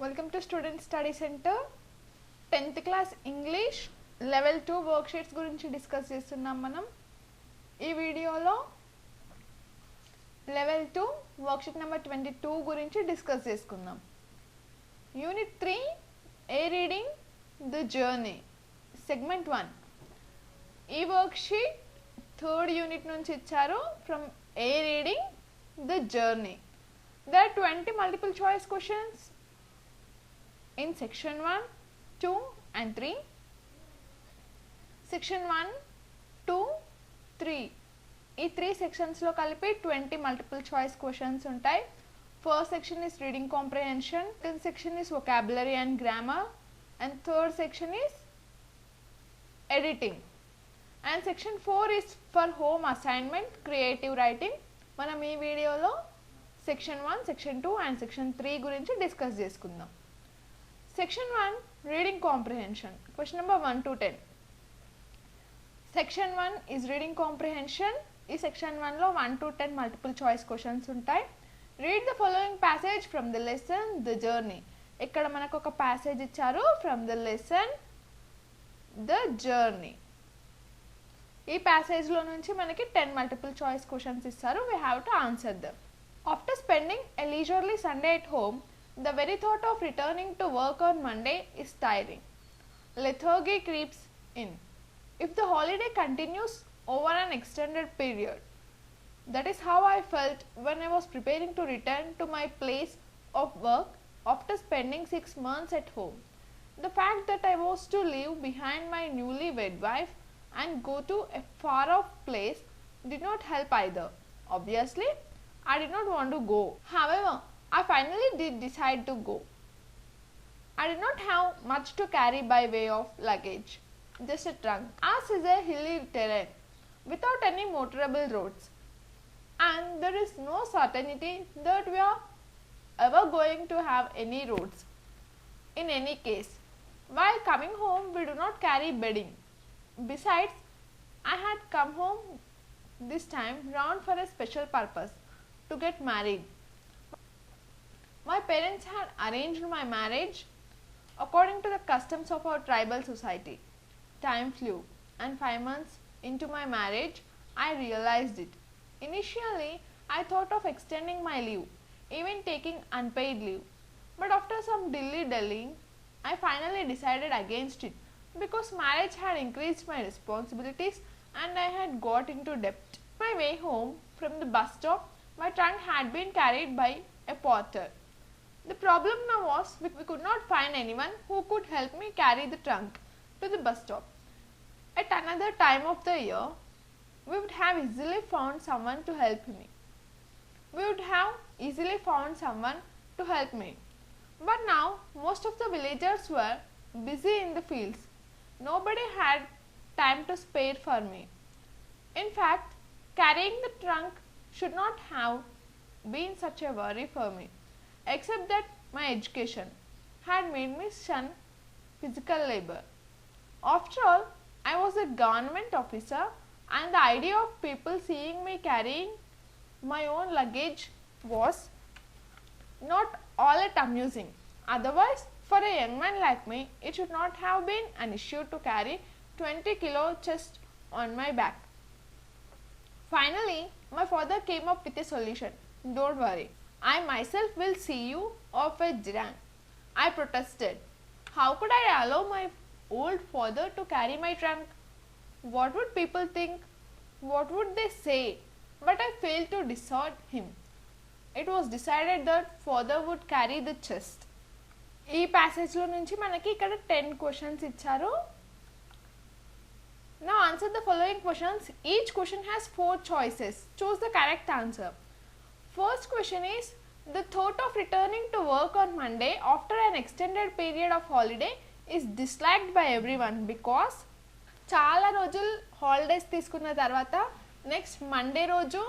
Welcome to Student Study Center 10th class English level 2 worksheets గురించి discuss చేస్తున్నాం మనం ఈ వీడియోలో level 2 worksheet number 22 గురించి డిస్కస్ చేసుకుందాం unit 3 A reading the journey segment 1 ఈ worksheet third unit నుంచి ఇచ్చారు from A reading the journey there are 20 multiple choice questions in section 1, 2 and 3. Section 1, 2, 3. ఈ 3 sections లో కలిపి 20 multiple choice questions ఉంటాయి. First section is reading comprehension, second section is vocabulary and grammar, and third section is editing. And section 4 is for home assignment, creative writing. మనం ఈ వీడియోలో section 1, section 2 and section 3 గురించి discuss చేసుకుందాం. Section 1 reading comprehension question number 1 to 10 section 1 is reading comprehension ఈ section 1 లో 1 to 10 multiple choice questions ఉంటాయి read the following passage from the lesson the journey ఇక్కడ మనకు ఒక passage ఇచ్చారు from the lesson the journey ఈ passage లో నుంచి మనకి 10 multiple choice questions ఇస్తారు we have to answer them after spending a leisurely Sunday at home the very thought of returning to work on Monday is tiring. Lethargy creeps in. If the holiday continues over an extended period, that is how I felt when I was preparing to return to my place of work after spending 6 months at home. The fact that I was to leave behind my newly-wed wife and go to a far-off place did not help either. Obviously, I did not want to go. However, I finally did decide to go. I did not have much to carry by way of luggage, just a trunk. As is a hilly terrain without any motorable roads, and there is no certainty that we are ever going to have any roads. In any case, while coming home, we do not carry bedding. Besides, I had come home this time round for a special purpose, to get married. My parents had arranged my marriage according to the customs of our tribal society. Time flew, and 5 months into my marriage, I realized it. Initially, I thought of extending my leave, even taking unpaid leave. But after some dilly-dallying, I finally decided against it because marriage had increased my responsibilities and I had got into debt. On my way home from the bus stop, my trunk had been carried by a porter. The problem now was we could not find anyone who could help me carry the trunk to the bus stop. At another time of the year, we would have easily found someone to help me. But now, most of the villagers were busy in the fields. Nobody had time to spare for me. In fact, carrying the trunk should not have been such a worry for me. Except that my education had made me shun physical labor. After all, I was a government officer and the idea of people seeing me carrying my own luggage was not all that amusing. Otherwise, for a young man like me, it should not have been an issue to carry 20 kilo chest on my back. Finally, my father came up with a solution. Don't worry. I myself will see you off a Jirang. I protested. How could I allow my old father to carry my trunk? What would people think? What would they say? But I failed to dissuade him. It was decided that father would carry the chest. ఈ passage లో నుంచి మనకి ఇక్కడ 10 questions ఇచ్చారు. Now answer the following questions. Each question has 4 choices. Choose the correct answer. First question is, the thought of returning to work on Monday after an extended period of holiday is disliked by everyone because చాలా రోజులు holidays తీసుకున్న తర్వాత next Monday రోజు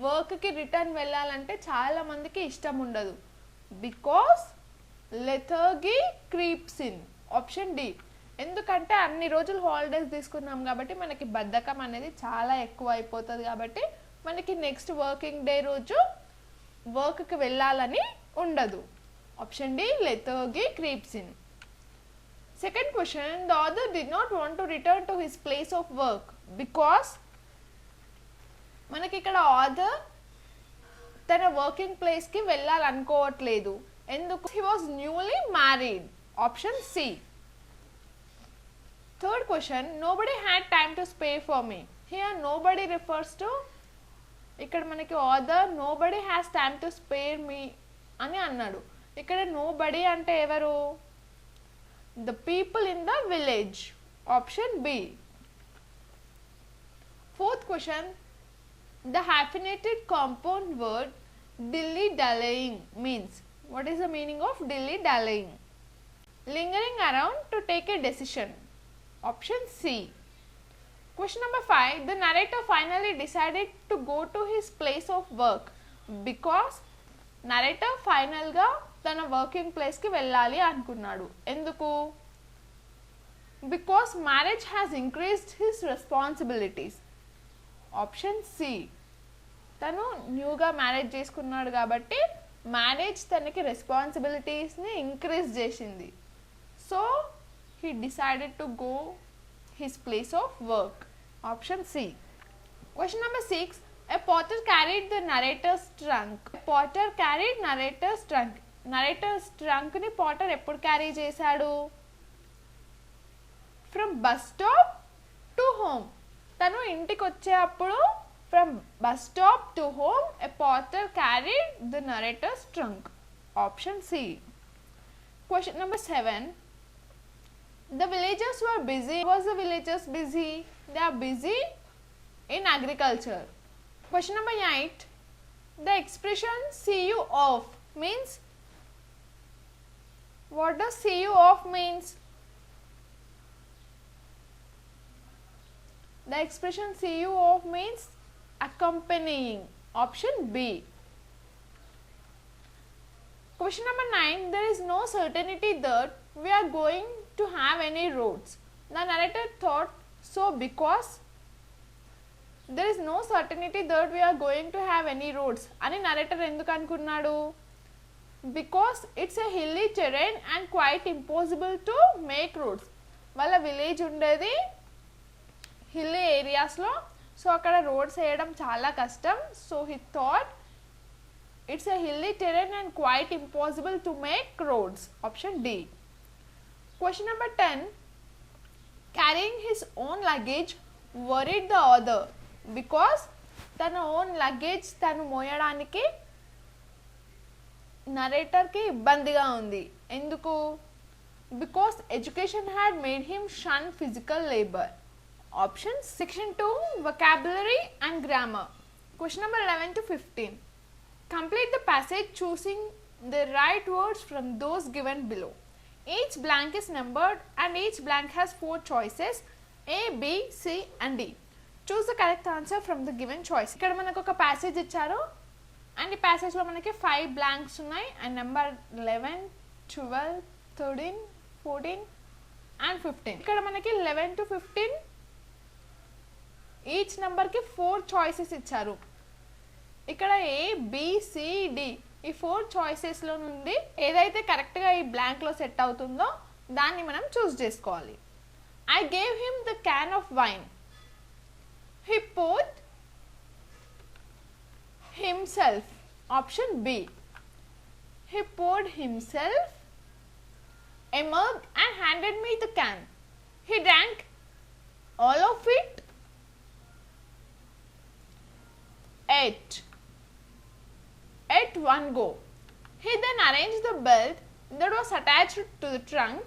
వర్క్కి return వెళ్ళాలంటే చాలా మందికి ఇష్టం ఉండదు because lethargy creeps in option D ఎందుకంటే అన్ని రోజులు హాలిడేస్ తీసుకున్నాం కాబట్టి మనకి బద్ధకం అనేది చాలా ఎక్కువ అయిపోతుంది కాబట్టి మనకి నెక్స్ట్ వర్కింగ్ డే రోజు వర్క్కి వెళ్ళాలని ఉండదు Option D, lethargy creeps in. Second question, the author did not want to return to his place of work because మనకి ఇక్కడ ఆథర్ తన వర్కింగ్ ప్లేస్కి వెళ్ళాలనుకోవట్లేదు. ఎందుకు? He was newly married. Option C. Third question, nobody had time to spare for me. Here nobody refers to, ఇక్కడ మనకి author nobody has time to spare me అని అన్నాడు. ఇక్కడ నోబడీ అంటే ఎవరు? The people in the village. Option B. Fourth question, the hyphenated compound word dilly-dallying means. What is the meaning of dilly-dallying? Lingering around to take a decision. Option C. Question number 5, the narrator finally decided to go to his place of work because narrator final గా తన working place కి వెళ్ళాలి అనుకున్నాడు. ఎందుకు? Because marriage has increased his responsibilities. Option C. తను న్యూగా marriage చేసుకున్నాడు కాబట్టి మ్యారేజ్ తనకి రెస్పాన్సిబిలిటీస్ని ఇంక్రీజ్ చేసింది. So he decided to go his place of work. Option C. Question number 6, a porter carried the narrator's trunk. A porter carried narrator's trunk. narrator's trunk ని porter ఎప్పుడు carry చేశాడు? From bus stop to home. తను ఇంటికి వచ్చేటప్పుడు from bus stop to home a porter carried the narrator's trunk. Option C. Question number 7, the villagers were busy. Was the villagers busy? They are busy in agriculture. Question number 8, the expression see you off means. What does see you off means? The expression see you off means accompanying. Option B. Question number 9, there is no certainty that we are going to have any roads. The narrator thought so because there is no certainty that we are going to have any roads అని narrator ఎందుకు అనుకున్నాడు? Because it's a hilly terrain and quite impossible to make roads. వాళ్ళ village ఉండేది hilly ఏరియాస్లో, so అక్కడ roads వేయడం చాలా కష్టం. So he thought it's a hilly terrain and quite impossible to make roads. Option D. Question number 10, carrying his own luggage worried the author because తన own luggage తను మోయడానికి నరేటర్కి ఇబ్బందిగా ఉంది. ఎందుకు? Because education had made him షన్ physical labour. Option. Section 2, vocabulary and grammar. Question number 11 to 15. Complete the passage choosing the right words from those given below. Each blank is numbered and each blank has 4 choices, A, B, C and D. Choose the correct answer from the given choice. ఇక్కడ మనకు ఒక passage ఇచ్చారు and ఈ ప్యాసేజ్లో మనకి 5 blanks ఉన్నాయి and number 11, 12, 13, 14 and 15. ఇక్కడ మనకి 11 to 15 each నెంబర్కి 4 చాయిసెస్ ఇచ్చారు. ఇక్కడ A, B, C, D ఈ 4 చాయిసెస్లో నుండి ఏదైతే కరెక్ట్గా ఈ బ్లాంక్లో సెట్ అవుతుందో దాన్ని మనం చూస్ చేసుకోవాలి. I gave him the can of wine. He poured himself. Option B. He poured himself a mug and handed me the can. He drank all of it at one go. He then arranged the belt that was attached to the trunk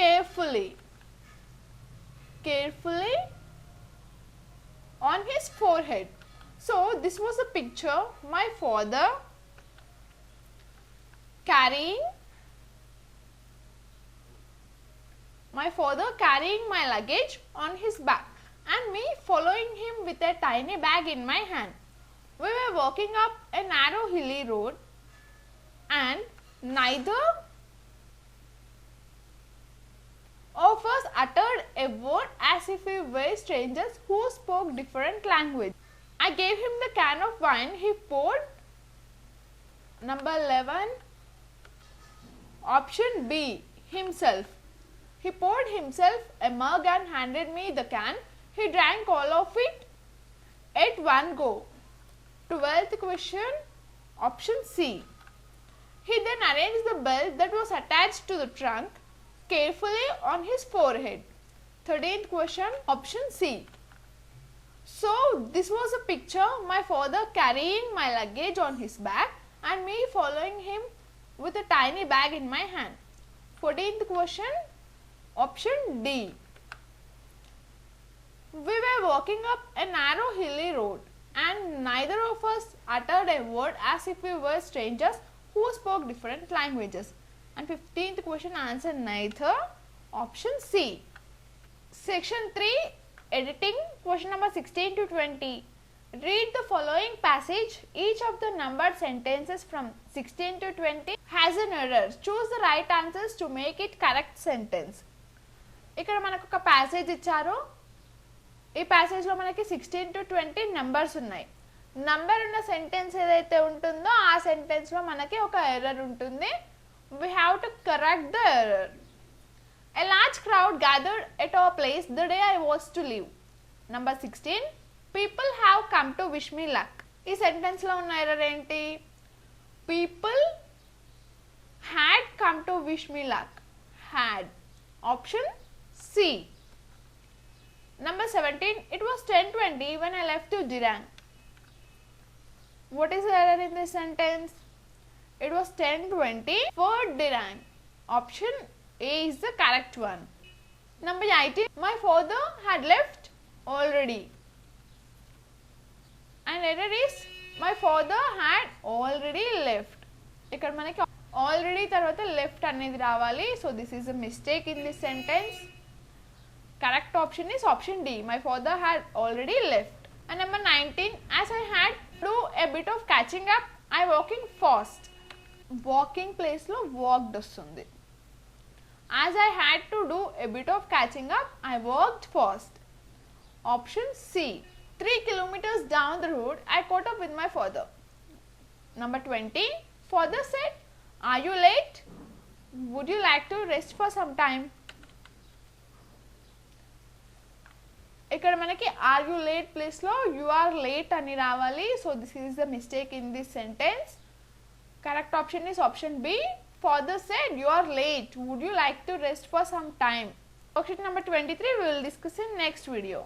carefully on his forehead. So this was a picture my father carrying my luggage on his back and me following him with a tiny bag in my hand. We were walking up a narrow hilly road and neither of us uttered a word as if we were strangers who spoke different language. I gave him the can of wine. He poured number 11 Option B, himself. He poured himself a mug and handed me the can. He drank all of it at one go. 12th question, option C. He then arranged the belt that was attached to the trunk carefully on his forehead. 13th question, option C. So this was a picture my father carrying my luggage on his back and me following him with a tiny bag in my hand. 14th question, option D. We were walking up a narrow hilly road and neither of us uttered a word as if we were strangers who spoke different languages. And 15th question, answer neither. Option C. Section 3, editing, question number 16 to 20. Read the following passage. Each of the numbered sentences from 16 to 20 has an error. Choose the right answers to make it correct sentence. ఇక్కడ మనకు ఒక passage ఇచ్చారు. ఈ ప్యాసేజ్లో మనకి 16 to 20 numbers ఉన్నాయి. Number ఉన్న sentence ఏదైతే ఉంటుందో ఆ సెంటెన్స్లో మనకి ఒక ఎర్రర్ ఉంటుంది. We have to correct the error. A large crowd gathered at our place the day I was to leave. Number 16. People have come to wish me luck. ఈ సెంటెన్స్లో ఉన్న ఎర్రర్ ఏంటి? People had come to wish me luck. Had. Option C. Number 17. It was 10:20 when I left to Dirang. What is the error in this sentence? It was 10:20 for Dirang. Option A is the correct one. Number 18. My father had left already. And error is my father had already left. ఇక్కడ మనకి already తర్వాత left అనేది రావాలి. So this is a mistake in this sentence. Correct option is option D. My father had already left. And number 19. As I had to do a bit of catching up, I walking fast. Walking place లో walked వస్తుంది. As I had to do a bit of catching up, I walked fast. Option C. 3 kilometers down the road, I caught up with my father. Number 20. Father said, "Are you late? Would you like to rest for some time?" ఇక్కడ మనకి are you late place లో you are late అని రావాలి. So this is the mistake in this sentence. Correct option is option B. Father said, "You are late. Would you like to rest for some time?" Question number 23 we will discuss in next video.